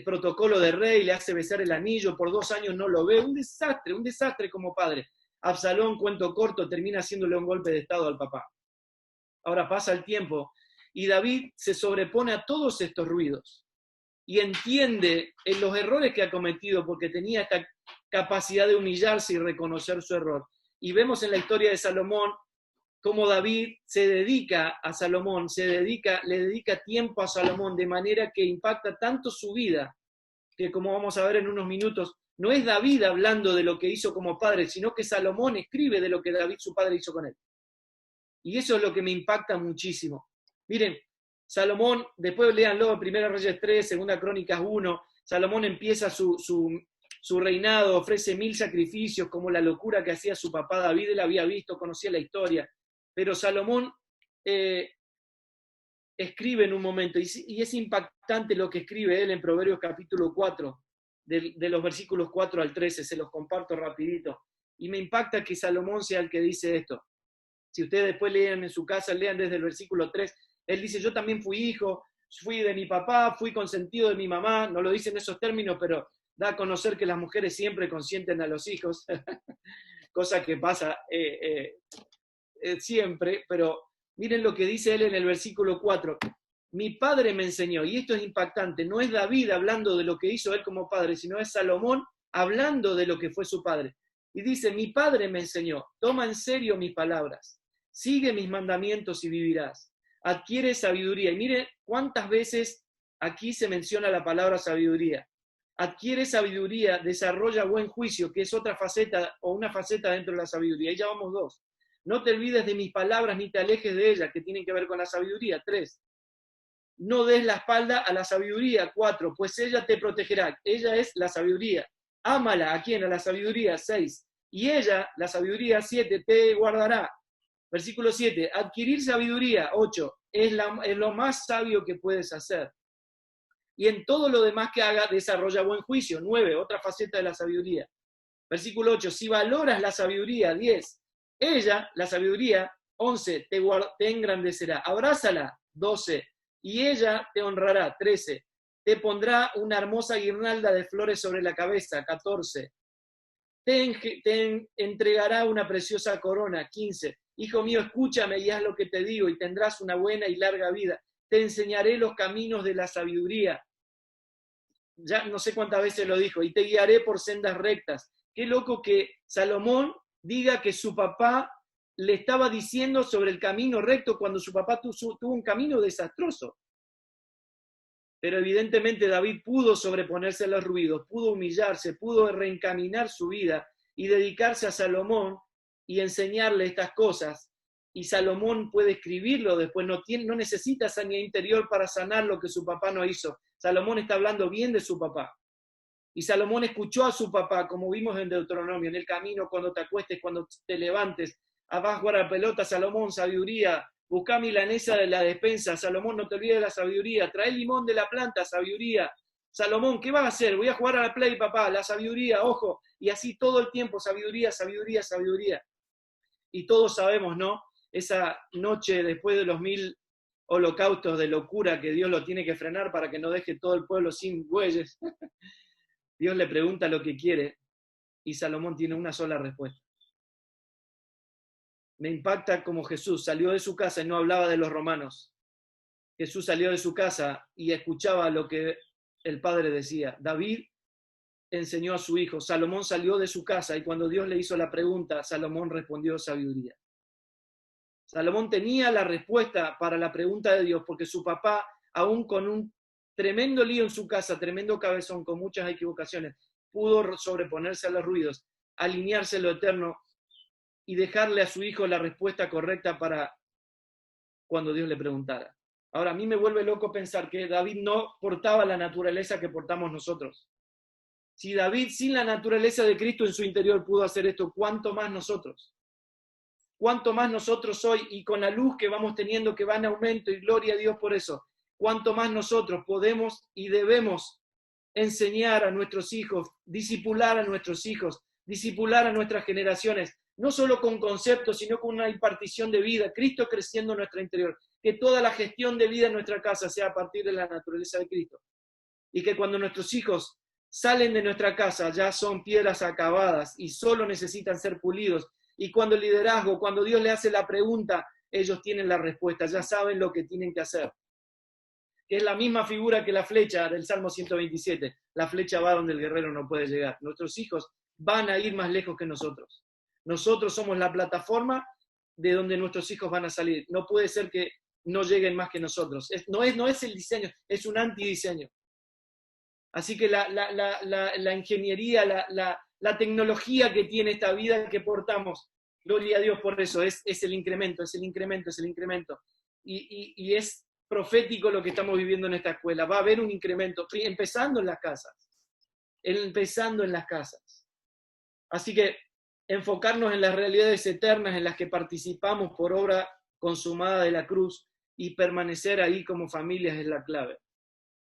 protocolo de rey, le hace besar el anillo, por 2 años no lo ve, un desastre como padre. Absalón, cuento corto, termina haciéndole un golpe de estado al papá. Ahora pasa el tiempo y David se sobrepone a todos estos ruidos y entiende en los errores que ha cometido porque tenía esta capacidad de humillarse y reconocer su error. Y vemos en la historia de Salomón cómo David se dedica a Salomón, le dedica tiempo a Salomón de manera que impacta tanto su vida, que como vamos a ver en unos minutos, no es David hablando de lo que hizo como padre, sino que Salomón escribe de lo que David, su padre, hizo con él. Y eso es lo que me impacta muchísimo. Miren, Salomón, después léanlo, 1 Reyes 3, 2 Crónicas 1, Salomón empieza su reinado, ofrece 1000 sacrificios, como la locura que hacía su papá David, él había visto, conocía la historia, pero Salomón escribe en un momento, y es impactante lo que escribe él en Proverbios capítulo 4, de los versículos 4 al 13, se los comparto rapidito, y me impacta que Salomón sea el que dice esto. Si ustedes después leen en su casa, lean desde el versículo 3, él dice, yo también fui hijo, fui de mi papá, fui consentido de mi mamá, no lo dice en esos términos, pero da a conocer que las mujeres siempre consienten a los hijos, cosa que pasa siempre, pero miren lo que dice él en el versículo 4. Mi padre me enseñó, y esto es impactante, no es David hablando de lo que hizo él como padre, sino es Salomón hablando de lo que fue su padre. Y dice, mi padre me enseñó, toma en serio mis palabras, sigue mis mandamientos y vivirás, adquiere sabiduría. Y mire cuántas veces aquí se menciona la palabra sabiduría. Adquiere sabiduría, desarrolla buen juicio, que es otra faceta o una faceta dentro de la sabiduría. Y ya vamos dos. No te olvides de mis palabras ni te alejes de ellas, que tienen que ver con la sabiduría. 3. No des la espalda a la sabiduría. 4. Pues ella te protegerá. Ella es la sabiduría. Ámala. ¿A quién? A la sabiduría. 6. Y ella, la sabiduría. 7. Te guardará. Versículo 7. Adquirir sabiduría. 8. Es lo más sabio que puedes hacer. Y en todo lo demás que haga, desarrolla buen juicio. 9. Otra faceta de la sabiduría. Versículo 8. Si valoras la sabiduría. 10. Ella, la sabiduría, 11, te engrandecerá. Abrázala, 12, y ella te honrará, 13. Te pondrá una hermosa guirnalda de flores sobre la cabeza, 14. Te entregará una preciosa corona, 15. Hijo mío, escúchame y haz lo que te digo, y tendrás una buena y larga vida. Te enseñaré los caminos de la sabiduría. Ya no sé cuántas veces lo dijo, y te guiaré por sendas rectas. Qué loco que Salomón diga que su papá le estaba diciendo sobre el camino recto cuando su papá tuvo un camino desastroso. Pero evidentemente David pudo sobreponerse a los ruidos, pudo humillarse, pudo reencaminar su vida y dedicarse a Salomón y enseñarle estas cosas. Y Salomón puede escribirlo después, no necesita sanidad interior para sanar lo que su papá no hizo. Salomón está hablando bien de su papá. Y Salomón escuchó a su papá, como vimos en Deuteronomio, en el camino, cuando te acuestes, cuando te levantes, vas a jugar a la pelota, Salomón, sabiduría, busca milanesa de la despensa, Salomón, no te olvides de la sabiduría, trae limón de la planta, sabiduría, Salomón, ¿qué vas a hacer? Voy a jugar a la play, papá, la sabiduría, ojo, y así todo el tiempo, sabiduría, sabiduría, sabiduría. Y todos sabemos, ¿no? Esa noche después de los 1000 holocaustos de locura que Dios lo tiene que frenar para que no deje todo el pueblo sin bueyes. Dios le pregunta lo que quiere y Salomón tiene una sola respuesta. Me impacta como Jesús salió de su casa y no hablaba de los romanos. Jesús salió de su casa y escuchaba lo que el Padre decía. David enseñó a su hijo. Salomón salió de su casa y cuando Dios le hizo la pregunta, Salomón respondió sabiduría. Salomón tenía la respuesta para la pregunta de Dios porque su papá, aún con un tremendo lío en su casa, tremendo cabezón, con muchas equivocaciones, pudo sobreponerse a los ruidos, alinearse a lo eterno y dejarle a su hijo la respuesta correcta para cuando Dios le preguntara. Ahora, a mí me vuelve loco pensar que David no portaba la naturaleza que portamos nosotros. Si David, sin la naturaleza de Cristo en su interior, pudo hacer esto, ¿cuánto más nosotros? ¿Cuánto más nosotros hoy, y con la luz que vamos teniendo que va en aumento, y gloria a Dios por eso, cuánto más nosotros podemos y debemos enseñar a nuestros hijos, discipular a nuestros hijos, discipular a nuestras generaciones, no solo con conceptos, sino con una impartición de vida, Cristo creciendo en nuestro interior, que toda la gestión de vida en nuestra casa sea a partir de la naturaleza de Cristo, y que cuando nuestros hijos salen de nuestra casa ya son piedras acabadas y solo necesitan ser pulidos, y cuando el liderazgo, cuando Dios le hace la pregunta, ellos tienen la respuesta, ya saben lo que tienen que hacer. Que es la misma figura que la flecha del Salmo 127. La flecha va donde el guerrero no puede llegar. Nuestros hijos van a ir más lejos que nosotros. Nosotros somos la plataforma de donde nuestros hijos van a salir. No puede ser que no lleguen más que nosotros. No es el diseño, es un antidiseño. Así que la ingeniería, la tecnología que tiene esta vida que portamos, gloria a Dios por eso, es el incremento, es el incremento, es el incremento. Y es profético lo que estamos viviendo en esta escuela. Va a haber un incremento, empezando en las casas. Empezando en las casas. Así que enfocarnos en las realidades eternas en las que participamos por obra consumada de la cruz y permanecer ahí como familias es la clave.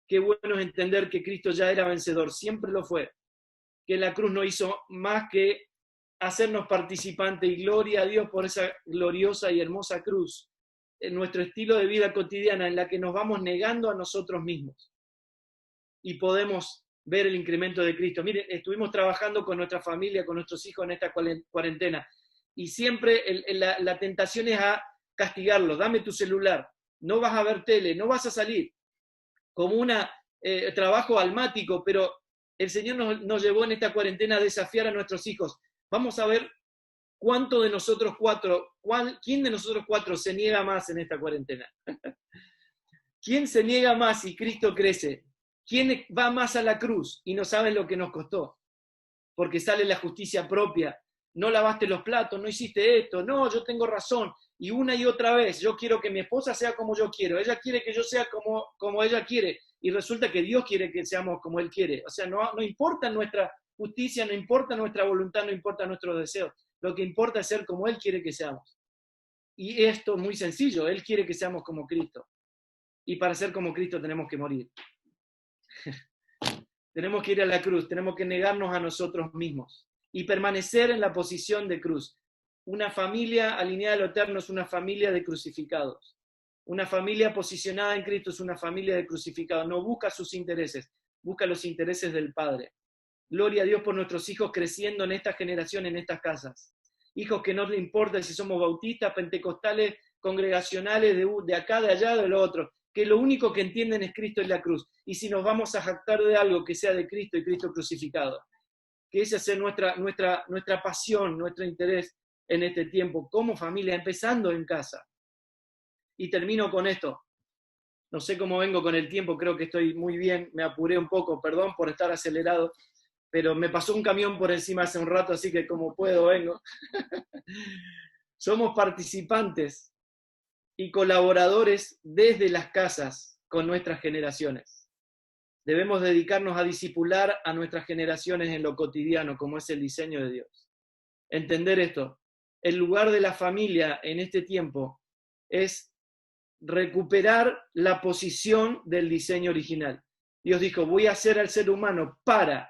Qué bueno es entender que Cristo ya era vencedor, siempre lo fue. Que la cruz no hizo más que hacernos participantes, y gloria a Dios por esa gloriosa y hermosa cruz en nuestro estilo de vida cotidiana en la que nos vamos negando a nosotros mismos y podemos ver el incremento de Cristo. Miren, estuvimos trabajando con nuestra familia, con nuestros hijos en esta cuarentena y siempre la tentación es a castigarlos. Dame tu celular, no vas a ver tele, no vas a salir, como un trabajo almático, pero el Señor nos llevó en esta cuarentena a desafiar a nuestros hijos. Vamos a ver cuánto de nosotros cuatro, quién de nosotros cuatro se niega más en esta cuarentena. ¿Quién se niega más y Cristo crece? ¿Quién va más a la cruz y no saben lo que nos costó? Porque sale la justicia propia. No lavaste los platos, no hiciste esto, no, yo tengo razón. Y una y otra vez, yo quiero que mi esposa sea como yo quiero, ella quiere que yo sea como ella quiere, y resulta que Dios quiere que seamos como Él quiere. O sea, no importa nuestra justicia, no importa nuestra voluntad, no importa nuestros deseos. Lo que importa es ser como Él quiere que seamos. Y esto es muy sencillo, Él quiere que seamos como Cristo. Y para ser como Cristo tenemos que morir. Tenemos que ir a la cruz, tenemos que negarnos a nosotros mismos y permanecer en la posición de cruz. Una familia alineada a lo eterno es una familia de crucificados. Una familia posicionada en Cristo es una familia de crucificados. No busca sus intereses, busca los intereses del Padre. Gloria a Dios por nuestros hijos creciendo en esta generación, en estas casas. Hijos que no les importa si somos bautistas, pentecostales, congregacionales, de acá, de allá, de lo otro. Que lo único que entienden es Cristo y la cruz. Y si nos vamos a jactar de algo, que sea de Cristo y Cristo crucificado. Que esa sea nuestra pasión, nuestro interés en este tiempo, como familia, empezando en casa. Y termino con esto. No sé cómo vengo con el tiempo, creo que estoy muy bien, me apuré un poco, perdón por estar acelerado, pero me pasó un camión por encima hace un rato, así que como puedo vengo. Somos participantes y colaboradores desde las casas con nuestras generaciones. Debemos dedicarnos a discipular a nuestras generaciones en lo cotidiano, como es el diseño de Dios. Entender esto. El lugar de la familia en este tiempo es recuperar la posición del diseño original. Dios dijo, voy a hacer al ser humano para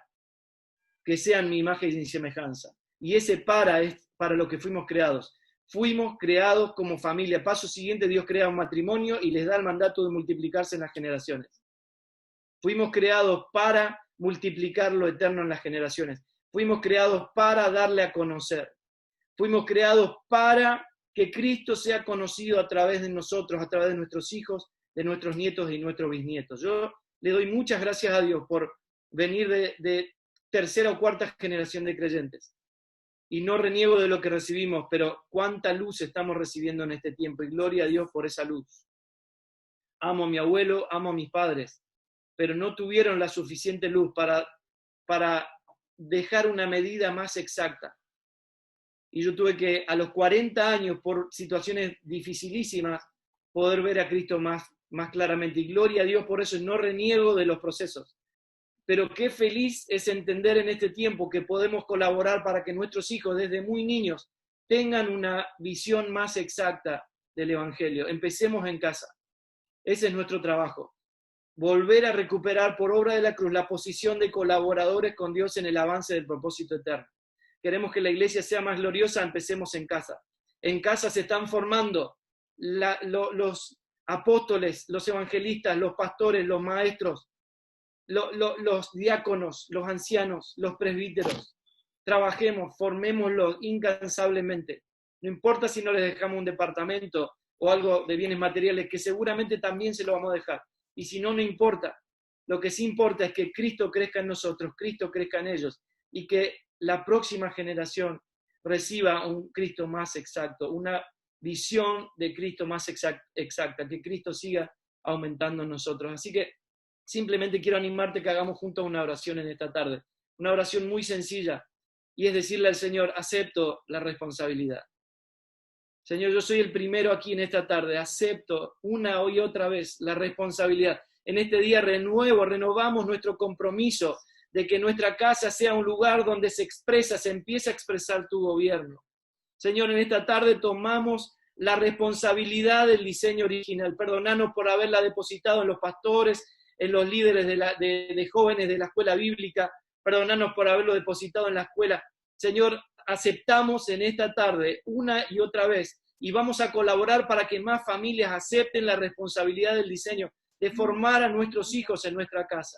que sean mi imagen y semejanza. Y ese para es para lo que fuimos creados. Fuimos creados como familia. Paso siguiente, Dios crea un matrimonio y les da el mandato de multiplicarse en las generaciones. Fuimos creados para multiplicar lo eterno en las generaciones. Fuimos creados para darle a conocer. Fuimos creados para que Cristo sea conocido a través de nosotros, a través de nuestros hijos, de nuestros nietos y nuestros bisnietos. Yo le doy muchas gracias a Dios por venir de tercera o cuarta generación de creyentes. Y no reniego de lo que recibimos, pero cuánta luz estamos recibiendo en este tiempo. Y gloria a Dios por esa luz. Amo a mi abuelo, amo a mis padres, pero no tuvieron la suficiente luz para dejar una medida más exacta. Y yo tuve que, a los 40 años, por situaciones dificilísimas, poder ver a Cristo más claramente. Y gloria a Dios por eso, no reniego de los procesos. Pero qué feliz es entender en este tiempo que podemos colaborar para que nuestros hijos, desde muy niños, tengan una visión más exacta del Evangelio. Empecemos en casa. Ese es nuestro trabajo. Volver a recuperar por obra de la cruz la posición de colaboradores con Dios en el avance del propósito eterno. Queremos que la iglesia sea más gloriosa, empecemos en casa. En casa se están formando los apóstoles, los evangelistas, los pastores, los maestros, los diáconos, los ancianos, los presbíteros. Trabajemos, formémoslos incansablemente. No importa si no les dejamos un departamento, o algo de bienes materiales, que seguramente también se lo vamos a dejar. Y si no, no importa. Lo que sí importa es que Cristo crezca en nosotros, Cristo crezca en ellos, y que la próxima generación reciba un Cristo más exacto, una visión de Cristo más exacta, que Cristo siga aumentando en nosotros. Así que simplemente quiero animarte que hagamos juntos una oración en esta tarde, una oración muy sencilla, y es decirle al Señor, acepto la responsabilidad. Señor, yo soy el primero aquí en esta tarde, acepto una y otra vez la responsabilidad. En este día renovamos nuestro compromiso de que nuestra casa sea un lugar donde se empieza a expresar tu gobierno. Señor, en esta tarde tomamos la responsabilidad del diseño original. Perdonanos por haberla depositado en los pastores, en los líderes de jóvenes de la escuela bíblica. Perdonanos por haberlo depositado en la escuela. Señor, aceptamos en esta tarde una y otra vez y vamos a colaborar para que más familias acepten la responsabilidad del diseño, de formar a nuestros hijos en nuestra casa.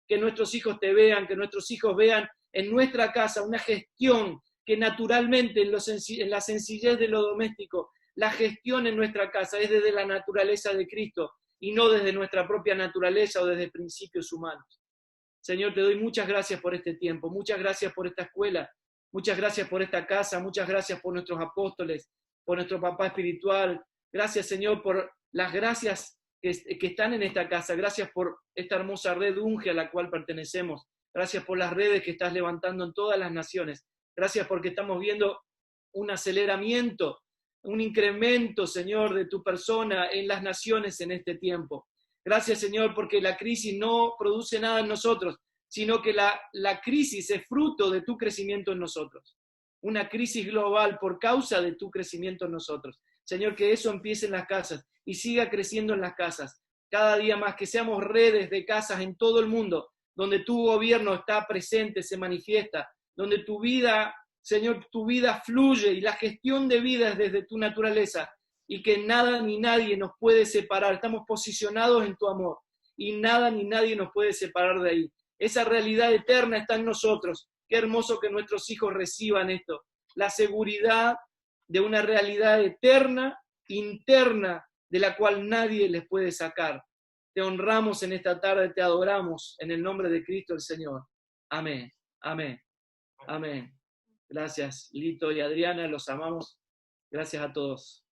Que nuestros hijos te vean, que nuestros hijos vean en nuestra casa una gestión que naturalmente en la sencillez de lo doméstico, la gestión en nuestra casa es desde la naturaleza de Cristo y no desde nuestra propia naturaleza o desde principios humanos. Señor, te doy muchas gracias por este tiempo, muchas gracias por esta escuela, muchas gracias por esta casa, muchas gracias por nuestros apóstoles, por nuestro papá espiritual. Gracias, Señor, por las gracias que están en esta casa. Gracias por esta hermosa red UNGE a la cual pertenecemos. Gracias por las redes que estás levantando en todas las naciones. Gracias porque estamos viendo un aceleramiento, un incremento, Señor, de tu persona en las naciones en este tiempo. Gracias, Señor, porque la crisis no produce nada en nosotros, sino que la crisis es fruto de tu crecimiento en nosotros. Una crisis global por causa de tu crecimiento en nosotros. Señor, que eso empiece en las casas y siga creciendo en las casas. Cada día más, que seamos redes de casas en todo el mundo, donde tu gobierno está presente, se manifiesta, donde tu vida, Señor, tu vida fluye y la gestión de vida es desde tu naturaleza y que nada ni nadie nos puede separar. Estamos posicionados en tu amor y nada ni nadie nos puede separar de ahí. Esa realidad eterna está en nosotros. Qué hermoso que nuestros hijos reciban esto. La seguridad de una realidad eterna, interna, de la cual nadie les puede sacar. Te honramos en esta tarde, te adoramos en el nombre de Cristo el Señor. Amén, amén, amén. Gracias, Lito y Adriana, los amamos. Gracias a todos.